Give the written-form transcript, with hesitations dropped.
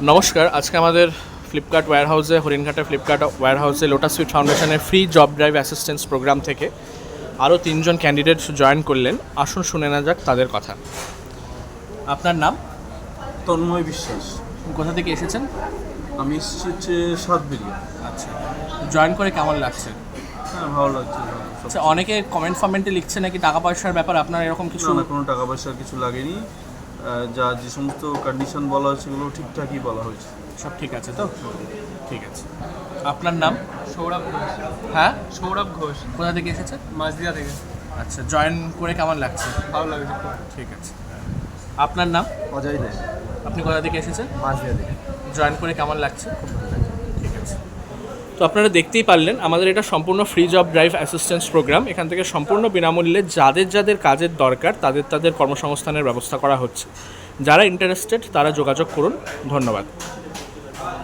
নমস্কার, আজকে আমাদের ফ্লিপকার্ট ওয়্যারহাউসে, হরিণঘাটের ফ্লিপকার্ট ওয়্যারহাউসে লোটাস সুইট ফাউন্ডেশনের free job drive assistance program থেকে আরও 3জন ক্যান্ডিডেট জয়েন করলেন। আসুন শুনে নেওয়া যাক তাদের কথা। আপনার নাম? তন্ময় বিশ্বাস। কোথা থেকে এসেছেন? আমি এসেছি হচ্ছে সাতবেরিয়া। আচ্ছা, জয়েন করে কেমন লাগছে? হ্যাঁ, ভালো লাগছে। আচ্ছা, অনেকে কমেন্টে লিখছে নাকি টাকা পয়সার ব্যাপার, আপনার এরকম কিছু? না, কোনো টাকা পয়সার কিছু লাগেনি। যে সমস্ত কন্ডিশন বলা হয়েছে সেগুলো ঠিকঠাকই বলা হয়েছে। সব ঠিক আছে তো? ঠিক আছে। আপনার নাম? সৌরভ ঘোষ। হ্যাঁ, সৌরভ ঘোষ, কোথা থেকে এসেছেন? মাঝদিয়া থেকে। আচ্ছা, জয়েন করে কেমন লাগছে? ভালো লাগছে খুব। ঠিক আছে। আপনার নাম? অজয় দেয়, আপনি কোথা থেকে এসেছেন? মাঝদিয়া থেকে। জয়েন করে কেমন লাগছে? ঠিক আছে। তো আপনারা দেখতেই পারলেন, আমাদের এটা সম্পূর্ণ free job drive assistance program. এখান থেকে সম্পূর্ণ বিনামূল্যে যাদের কাজের দরকার তাদের কর্মসংস্থানের ব্যবস্থা করা হচ্ছে। যারা ইন্টারেস্টেড তারা যোগাযোগ করুন। ধন্যবাদ।